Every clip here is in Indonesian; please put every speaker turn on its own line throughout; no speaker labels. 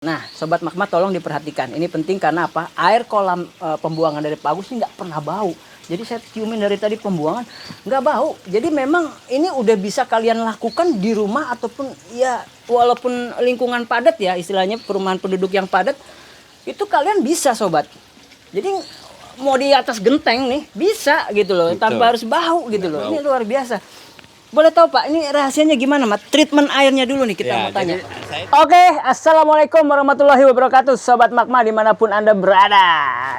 Nah, Sobat Magma tolong diperhatikan. Ini penting karena apa? Air kolam pembuangan dari Pak Agus ini nggak pernah bau. Jadi saya ciumin dari tadi pembuangan nggak bau. Jadi memang ini udah bisa kalian lakukan di rumah ataupun ya walaupun lingkungan padat ya, istilahnya perumahan penduduk yang padat, itu kalian bisa Sobat. Jadi mau di atas genteng nih bisa gitu loh,
Betul.
tanpa harus bau gitu loh.
Bau.
Ini luar biasa. Boleh tahu Pak, ini rahasianya gimana Mat? Treatment airnya dulu nih kita mau tanya. Oke, Assalamualaikum warahmatullahi wabarakatuh Sobat Magma dimanapun Anda berada.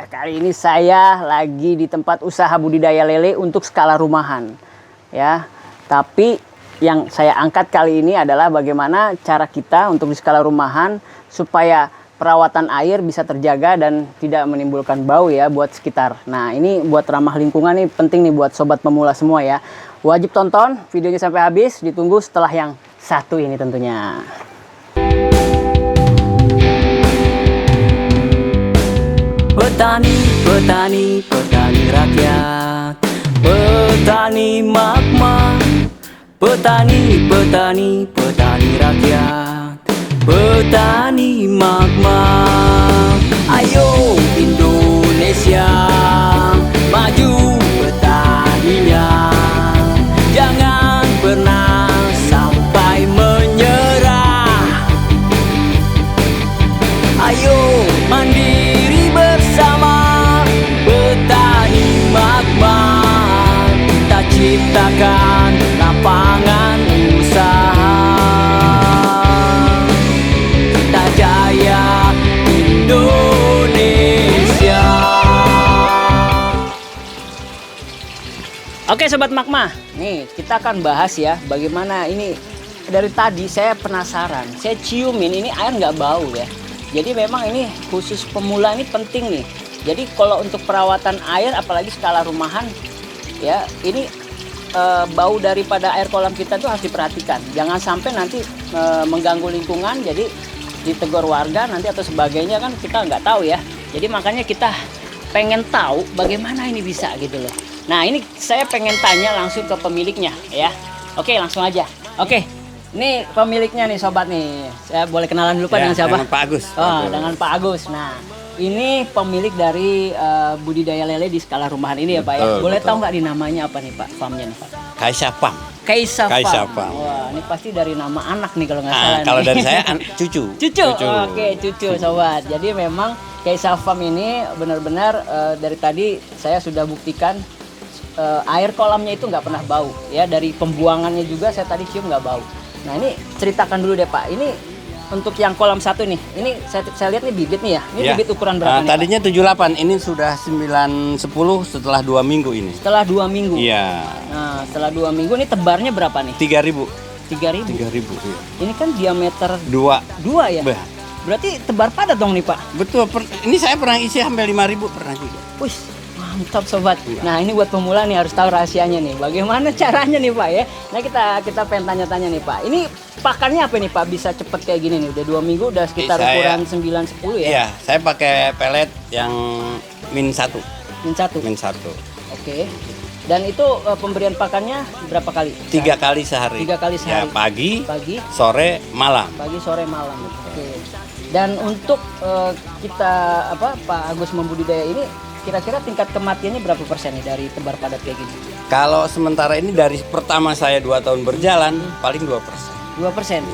Kali ini saya lagi di tempat usaha budidaya lele untuk skala rumahan. Ya, tapi yang saya angkat kali ini adalah bagaimana cara kita untuk di skala rumahan supaya perawatan air bisa terjaga dan tidak menimbulkan bau ya buat sekitar. Nah ini buat ramah lingkungan nih penting nih buat sobat pemula semua ya. Wajib tonton videonya sampai habis, ditunggu setelah yang satu ini tentunya. Petani, petani, petani rakyat. Petani Magma. Petani, petani, petani rakyat. Petani Magma. Ayo Indonesia maju petaninya. Jangan pernah sampai menyerah. Ayo mandiri bersama petani Magma. Kita ciptakan lapangan usaha. Kita jaya Indonesia. Oke Sobat Magma, nih kita akan bahas ya bagaimana ini. Dari tadi saya penasaran, saya ciumin ini air nggak bau ya. Jadi memang ini khusus pemula ini penting nih. Jadi kalau untuk perawatan air apalagi skala rumahan ya ini bau daripada air kolam kita tuh harus diperhatikan. Jangan sampai nanti mengganggu lingkungan jadi ditegur warga nanti atau sebagainya kan kita nggak tahu ya. Jadi makanya kita pengen tahu bagaimana ini bisa gitu loh. Nah ini saya pengen tanya langsung ke pemiliknya ya. Oke langsung aja. Oke ini pemiliknya nih sobat nih. Saya boleh kenalan dulu Pak
Ya,
dengan siapa?
dengan Pak Agus.
Oh dengan Pak Agus. Nah ini pemilik dari budidaya lele di skala rumahan ini ya Pak ya.
Betul,
Boleh
betul.
tahu nggak di namanya apa nih Pak farmnya nih Pak?
Kaisa Farm.
Kaisa
Kaisa
Farm.
Farm.
Wah ini pasti dari nama anak nih kalau nggak salah.
Kalau
nih.
dari saya cucu.
Cucu. Oke, cucu sobat. Jadi memang Kaisa Farm ini benar-benar dari tadi saya sudah buktikan air kolamnya itu nggak pernah bau ya. Dari pembuangannya juga saya tadi cium nggak bau. Nah ini ceritakan dulu deh Pak. Ini untuk yang kolam satu nih. Ini saya lihat nih bibit nih ya. Ini
Ya.
bibit ukuran berapa nih Pak?
Tadinya 78, ini sudah 910 setelah 2 minggu ini.
Setelah 2 minggu.
Iya.
Nah setelah 2 minggu ini tebarnya berapa nih?
3000.
3.000.
3000. Iya.
Ini kan diameter
2.
2 ya.
Bah,
Berarti tebar padat dong nih Pak.
betul. Ini saya pernah isi hampir 5000 pernah juga.
Wih, mantap sobat.
Iya.
Nah ini buat pemula nih harus tahu rahasianya nih. Bagaimana caranya nih Pak ya? Nah kita pengen tanya-tanya nih Pak. Ini pakannya apa nih Pak? Bisa cepet kayak gini nih. Udah 2 minggu, udah sekitar ukuran 9-10 ya?
Iya, saya pakai pelet yang min 1.
Min 1.
Min 1.
Oke. Dan itu pemberian pakannya berapa kali?
3 kali sehari.
3 kali sehari.
Ya, pagi,
Pagi,
sore, malam.
pagi, sore, malam. Oke. Dan untuk kita Pak Agus membudidaya ini kira-kira tingkat kematiannya berapa persen nih dari tebar padat kayak gini?
Kalau sementara ini dari pertama saya 2 tahun berjalan, paling 2%.
2%.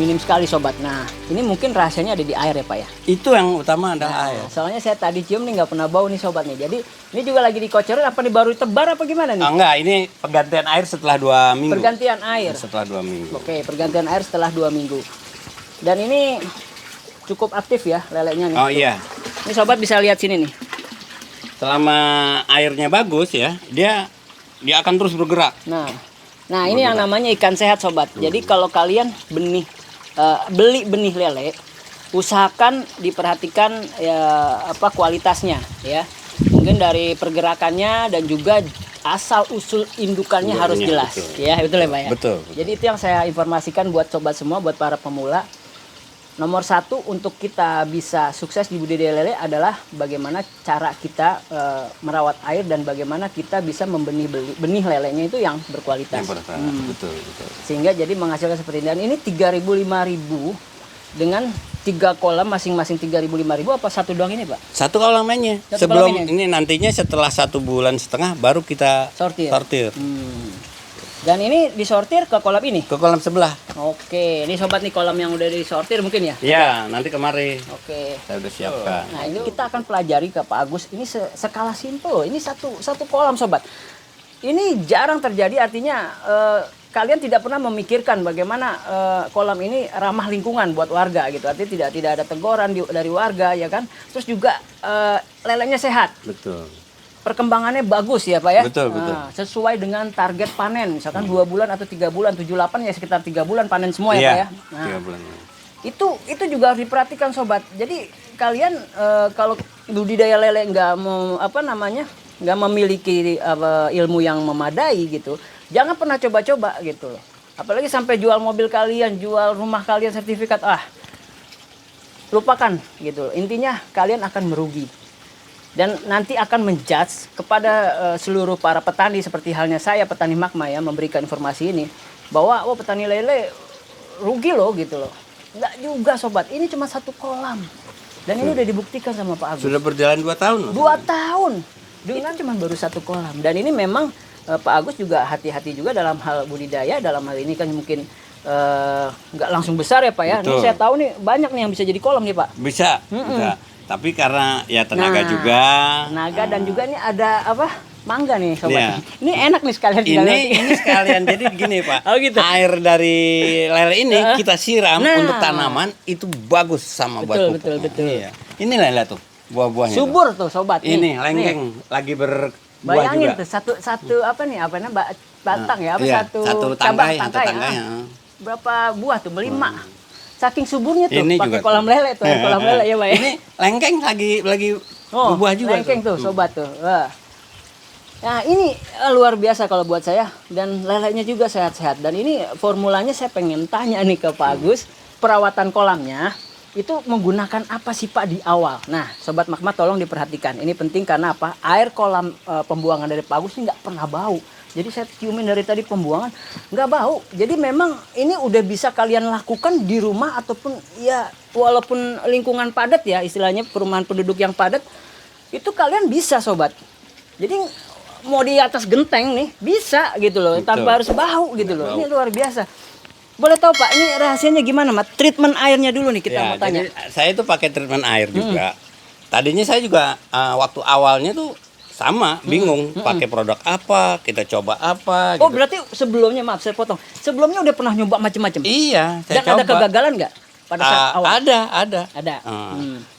Minim sekali sobat. Nah, ini mungkin rahasianya ada di air ya Pak ya.
Itu yang utama adalah air.
Soalnya saya tadi cium nih nggak pernah bau nih sobat nih. Jadi ini juga lagi dikocorin apa nih baru tebar apa gimana nih?
Enggak, ini pergantian air setelah 2 minggu.
Pergantian air.
Setelah 2 minggu.
Oke, pergantian air setelah 2 minggu. Dan ini cukup aktif ya lelenya nih.
Oh iya.
Ini sobat bisa lihat sini nih.
Selama airnya bagus ya, dia akan terus bergerak.
Nah ini yang namanya ikan sehat sobat. Jadi kalau kalian beli benih lele, usahakan diperhatikan ya kualitasnya ya. Mungkin dari pergerakannya dan juga asal usul indukannya harus jelas.
Betul.
Ya betul ya Pak ya.
Betul.
Jadi itu yang saya informasikan buat sobat semua, buat para pemula. Nomor 1 untuk kita bisa sukses di budidaya lele adalah bagaimana cara kita merawat air dan bagaimana kita bisa benih lelenya itu yang berkualitas.
Betul, betul.
Sehingga jadi menghasilkan seperti ini. Dan ini 3.000 5.000 dengan 3 kolam masing-masing 3.000 5.000 apa satu doang ini, Pak?
Satu kolam mainnya.
Satu
Sebelum
kolam
ini nantinya setelah 1,5 bulan baru kita sortir.
Dan ini disortir ke kolam ini.
Ke kolam sebelah.
Oke, ini sobat nih kolam yang udah disortir mungkin ya?
Iya, nanti kemari.
Oke.
Saya udah siapkan.
Nah, ini kita akan pelajari ke Pak Agus. Ini skala simpel loh. Ini satu kolam, sobat. Ini jarang terjadi, artinya kalian tidak pernah memikirkan bagaimana kolam ini ramah lingkungan buat warga gitu. Artinya tidak ada teguran dari warga ya kan. Terus juga lelenya sehat.
Betul.
Perkembangannya bagus ya Pak ya.
Betul.
Nah, sesuai dengan target panen. Misalkan 2 bulan atau 3 bulan, 7-8 ya sekitar 3 bulan panen semua ya Pak ya. Nah,
3 bulan.
itu juga harus diperhatikan sobat. Jadi kalian kalau budidaya lele nggak memiliki ilmu yang memadai gitu, jangan pernah coba-coba gitu loh. Apalagi sampai jual mobil kalian, jual rumah kalian sertifikat, lupakan gitu loh. Intinya kalian akan merugi. Dan nanti akan menjudge kepada seluruh para petani seperti halnya saya, petani Magma ya, memberikan informasi ini bahwa petani lele rugi loh gitu loh. Enggak juga sobat, ini cuma satu kolam. Dan ini udah dibuktikan sama Pak Agus.
Sudah berjalan 2 tahun loh.
2 tahun. Dengan cuma baru satu kolam. Dan ini memang Pak Agus juga hati-hati juga dalam hal budidaya. Dalam hal ini kan mungkin nggak langsung besar ya Pak ya. Ini saya tahu nih banyak nih yang bisa jadi kolam nih Pak.
Bisa. Tapi karena ya tenaga juga.
Tenaga dan juga ini ada mangga nih sobat.
Iya.
Ini enak nih sekalian.
Ini sekalian jadi gini Pak.
Oh, gitu.
Air dari lele ini kita siram untuk tanaman itu bagus sama buat pupuk.
Betul.
Iya. Ini lele tuh buah-buahnya.
Subur tuh sobat.
Ini lengkeng lagi berbuah
bayangin
juga.
tuh satu batang ya
satu
cabang
tangkai.
Berapa buah tuh? 5. Saking suburnya tuh
Ini
pakai
juga
kolam
tuh.
lele tuh, kolam lele ya Pak ya.
Ini lengkeng lagi berbuah juga.
Lengkeng tuh sobat tuh. Wah. Nah ini luar biasa kalau buat saya, dan lelenya juga sehat-sehat. Dan ini formulanya saya pengen tanya nih ke Pak Agus, perawatan kolamnya itu menggunakan apa sih Pak di awal? Nah sobat Magma tolong diperhatikan, ini penting karena apa? Air kolam pembuangan dari Pak Agus ini nggak pernah bau. Jadi saya ciumin dari tadi pembuangan nggak bau. Jadi memang ini udah bisa kalian lakukan di rumah ataupun ya walaupun lingkungan padat ya, istilahnya perumahan penduduk yang padat, itu kalian bisa sobat. Jadi mau di atas genteng nih bisa gitu loh. Betul. Tanpa harus bau gitu loh. Ini luar biasa. Boleh tahu Pak, ini rahasianya gimana Mat? Treatment airnya dulu nih kita mau tanya.
Jadi saya itu pakai treatment air juga. Tadinya saya juga waktu awalnya tuh sama, bingung pakai produk apa, kita coba apa.
Oh
gitu.
berarti sebelumnya, maaf saya potong, sebelumnya udah pernah nyoba macam-macam?
Iya, saya
dan
coba.
Ada kegagalan nggak pada saat awal?
Ada.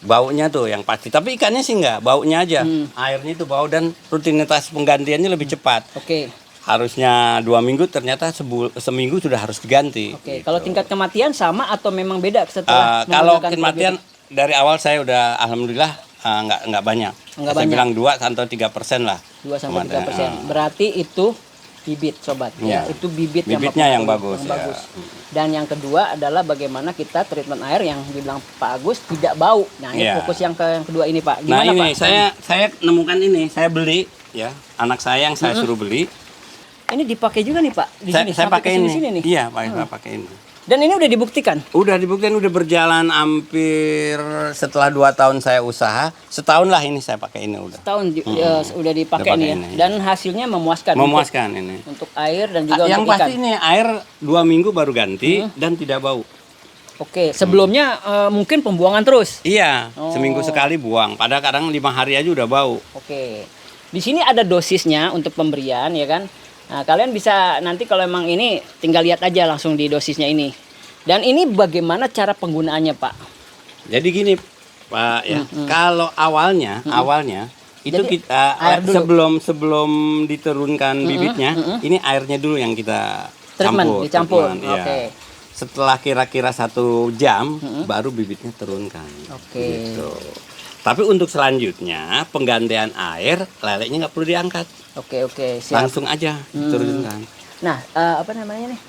Baunya tuh yang pasti, tapi ikannya sih nggak, baunya aja. Airnya itu bau dan rutinitas penggantiannya lebih cepat.
Oke.
Harusnya 2 minggu, ternyata seminggu sudah harus diganti.
Oke.
Gitu.
Kalau tingkat kematian sama atau memang beda setelah
kalau kematian dari awal saya udah alhamdulillah nggak banyak. Saya bilang 2 atau 3% lah.
2-3%. Berarti itu bibit sobat. Ya. Itu
bibitnya yang bagus.
Dan yang kedua adalah bagaimana kita treatment air yang dibilang Pak Agus tidak bau. Nah ini fokus yang kedua ini Pak. Gimana
ini,
Pak?
Saya nemukan ini, saya beli ya, anak saya yang saya suruh beli.
Ini dipakai juga nih Pak di sini.
Saya pakai ini.
Sini nih.
Iya, pakai ini.
Dan ini udah dibuktikan?
Udah dibuktikan, udah berjalan hampir setelah 2 tahun saya usaha, setahun lah ini saya pakai ini udah.
Setahun udah dipakai nih ya. Dan hasilnya memuaskan.
Memuaskan ini.
Untuk air dan juga
yang
untuk ikan.
pasti ini air 2 minggu baru ganti dan tidak bau.
Oke, sebelumnya mungkin pembuangan terus?
Iya, seminggu sekali buang. Padahal kadang 5 hari aja udah bau.
Oke. Di sini ada dosisnya untuk pemberian ya kan. Nah, kalian bisa nanti kalau emang ini tinggal lihat aja langsung di dosisnya ini. Dan ini bagaimana cara penggunaannya, Pak?
Jadi gini, Pak ya. Kalau awalnya itu
jadi,
kita sebelum diturunkan bibitnya, ini airnya dulu yang kita
dicampur.
Ya.
Oke.
Setelah kira-kira 1 jam baru bibitnya turunkan.
Oke.
Gitu. Tapi untuk selanjutnya penggantian air, lelenya nggak perlu diangkat.
Oke, siap.
Langsung aja turunkan.
Nah, apa namanya nih?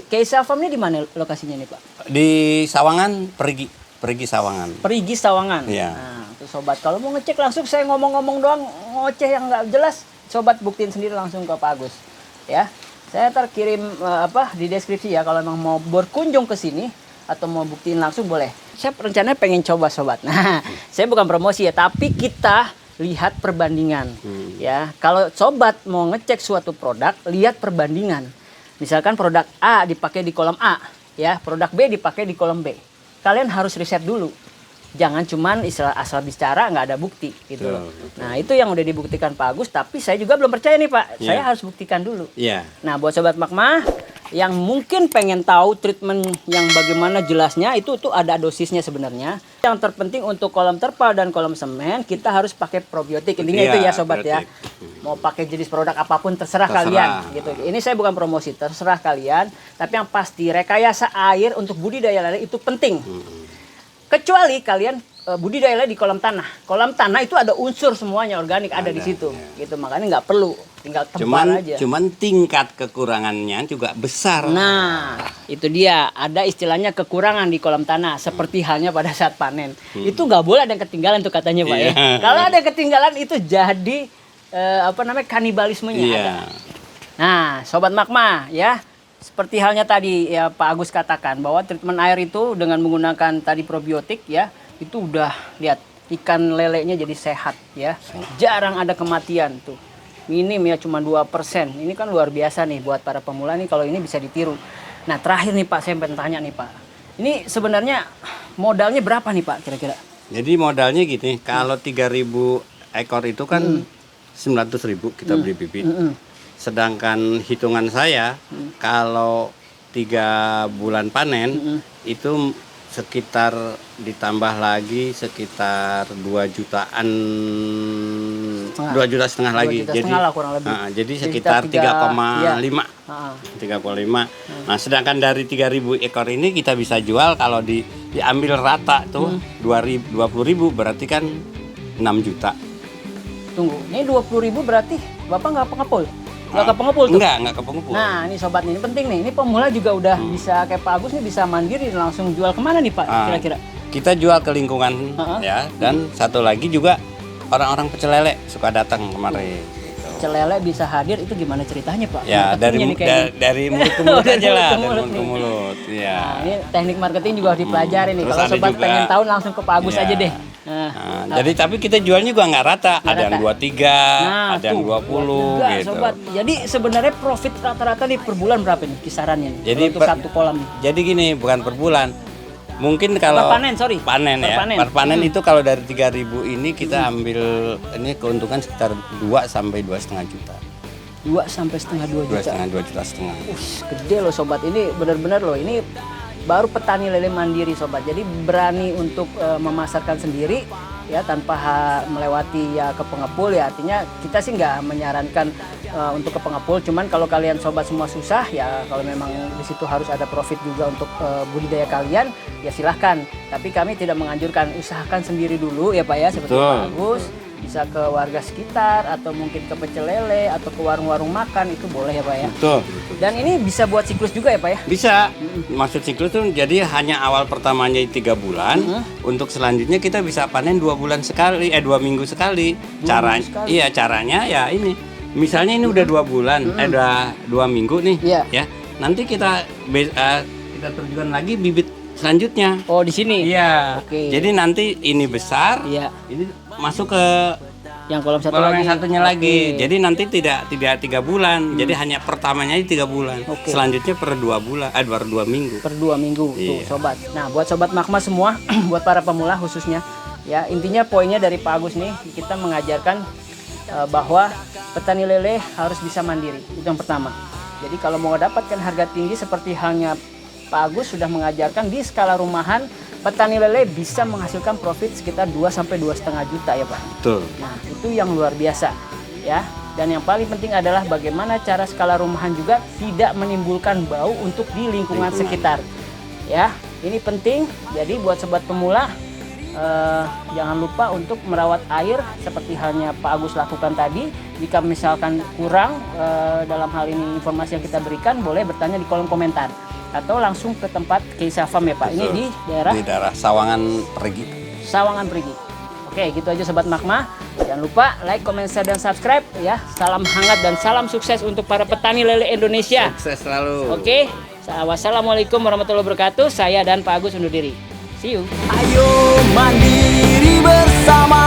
Keisa Farm ini di mana lokasinya nih, Pak?
Di Sawangan, Perigi Sawangan.
Perigi Sawangan.
Iya.
Nah, tuh sobat, kalau mau ngecek langsung saya ngomong-ngomong doang ngoceh yang nggak jelas, sobat buktiin sendiri langsung ke Pak Agus. Ya. Saya terkirim di deskripsi ya kalau memang mau berkunjung ke sini atau mau buktiin langsung boleh. saya rencananya pengen coba sobat. Nah, saya bukan promosi ya, tapi kita lihat perbandingan. Ya, kalau sobat mau ngecek suatu produk, lihat perbandingan. Misalkan produk A dipakai di kolom A, ya, produk B dipakai di kolom B. Kalian harus riset dulu. Jangan cuman asal bicara nggak ada bukti gitu loh. Nah, itu yang udah dibuktikan Pak Agus, tapi saya juga belum percaya nih Pak. Saya harus buktikan dulu. Nah, buat sobat Magma yang mungkin pengen tahu treatment yang bagaimana jelasnya, itu tuh ada dosisnya sebenarnya. Yang terpenting untuk kolam terpal dan kolam semen kita harus pakai probiotik. Intinya itu ya sobat ya. Mau pakai jenis produk apapun terserah kalian gitu. Ini saya bukan promosi, terserah kalian. Tapi yang pasti rekayasa air untuk budidaya lele itu penting. Kecuali kalian budidaya lele di kolam tanah. Kolam tanah itu ada unsur semuanya organik ada di situ. Gitu, makanya nggak perlu, tinggal tempal aja.
Cuman tingkat kekurangannya juga besar.
Nah, itu dia, ada istilahnya kekurangan di kolam tanah seperti halnya pada saat panen. Itu nggak boleh ada yang ketinggalan tuh katanya Pak ya. Kalau ada yang ketinggalan itu jadi kanibalismenya ada. Nah, sobat Magma ya, seperti halnya tadi ya Pak Agus katakan bahwa treatment air itu dengan menggunakan tadi probiotik ya, itu udah lihat ikan lelenya jadi sehat ya. Jarang ada kematian tuh. Minim ya cuma 2%. Ini kan luar biasa nih buat para pemula nih kalau ini bisa ditiru. Nah, terakhir nih Pak, saya pengen tanya nih Pak. Ini sebenarnya modalnya berapa nih Pak kira-kira?
Jadi modalnya gini, kalau 3.000 ekor itu kan 900.000 kita beli bibit. Sedangkan hitungan saya kalau 3 bulan panen itu sekitar ditambah lagi sekitar 2 jutaan, 2,5 juta lagi. Jadi sekitar 3,5. 3,5. Nah, sedangkan dari 3.000 ekor ini kita bisa jual kalau diambil rata tuh 20.000 berarti kan 6 juta.
Tunggu, ini 20.000 berarti Bapak nggak pengepul? Nggak ke pengepul tuh?
Nggak ke pengepul.
Nah, ini sobat ini penting nih. Ini pemula juga udah bisa kayak Pak Agus nih, bisa mandiri langsung jual kemana nih Pak kira-kira?
Kita jual ke lingkungan ya, dan satu lagi juga orang-orang pecel lele suka datang kemarin.
Pecel lele bisa hadir itu gimana ceritanya Pak?
Ya dari mulut ke mulut aja lah, dari mulut ke mulut. Ya.
Nah, ini teknik marketing juga harus dipelajari nih. Kalau sobat pengen tahu langsung ke Pak Agus aja deh.
Jadi tapi kita jualnya juga nggak rata, ada yang 23, ada yang 20 gitu.
Sobat. Jadi sebenarnya profit rata-rata nih per bulan berapa nih kisarannya nih?
Jadi
untuk satu kolam nih.
Jadi gini, bukan per bulan. Mungkin kalau
panen ya.
Per panen itu kalau dari 3.000 ini kita ambil ini keuntungan sekitar 2 sampai 2,5 juta.
2 sampai setengah 2 juta.
2 juta setengah.
Gede loh sobat, ini benar-benar loh, ini baru petani lele mandiri sobat. Jadi berani untuk memasarkan sendiri ya tanpa melewati ya ke pengepul ya. Artinya kita sih nggak menyarankan untuk ke pengepul. Cuman kalau kalian sobat semua susah ya, kalau memang di situ harus ada profit juga untuk budidaya kalian ya silahkan. Tapi kami tidak menganjurkan, usahakan sendiri dulu ya Pak ya, seperti Pak Agus. Bisa ke warga sekitar atau mungkin ke pecel lele atau ke warung-warung makan, itu boleh ya Pak ya.
Betul.
Dan ini bisa buat siklus juga ya Pak ya?
Bisa. Maksud siklus itu jadi hanya awal pertamanya 3 bulan. Untuk selanjutnya kita bisa panen 2 bulan sekali, 2 minggu sekali. Caranya ya ini. Misalnya ini udah 2 bulan, udah 2 minggu nih, ya. Nanti kita terjunkan lagi bibit selanjutnya.
Oh, di sini.
Iya.
Oke.
Jadi nanti ini besar.
Iya.
Ini masuk ke
yang kolam
satunya lagi. Jadi nanti tidak 3 bulan. Jadi hanya pertamanya 3 bulan. Selanjutnya per 2 bulan, per 2 minggu.
Per 2 minggu tuh sobat. Nah, buat sobat Magma semua, buat para pemula khususnya, ya intinya poinnya dari Pak Agus nih, kita mengajarkan bahwa petani lele harus bisa mandiri. Itu yang pertama. Jadi kalau mau mendapatkan harga tinggi seperti halnya Pak Agus sudah mengajarkan di skala rumahan, petani lele bisa menghasilkan profit sekitar 2 sampai 2,5 juta ya Pak.
Betul.
Nah, itu yang luar biasa ya. Dan yang paling penting adalah bagaimana cara skala rumahan juga tidak menimbulkan bau untuk di lingkungan sekitar. Ya, ini penting. Jadi buat sobat pemula jangan lupa untuk merawat air seperti halnya Pak Agus lakukan tadi. Jika misalkan kurang dalam hal ini informasi yang kita berikan, boleh bertanya di kolom komentar atau langsung ke tempat Keisa Farm ya Pak. Betul. Ini di daerah
Sawangan Perigi.
Sawangan Perigi. Oke, gitu aja sobat Magma. Jangan lupa like, comment, share, dan subscribe ya. Salam hangat dan salam sukses untuk para petani lele Indonesia.
Sukses selalu.
Oke. Wassalamualaikum warahmatullahi wabarakatuh. Saya dan Pak Agus undur diri. See you.
Ayo mandiri bersama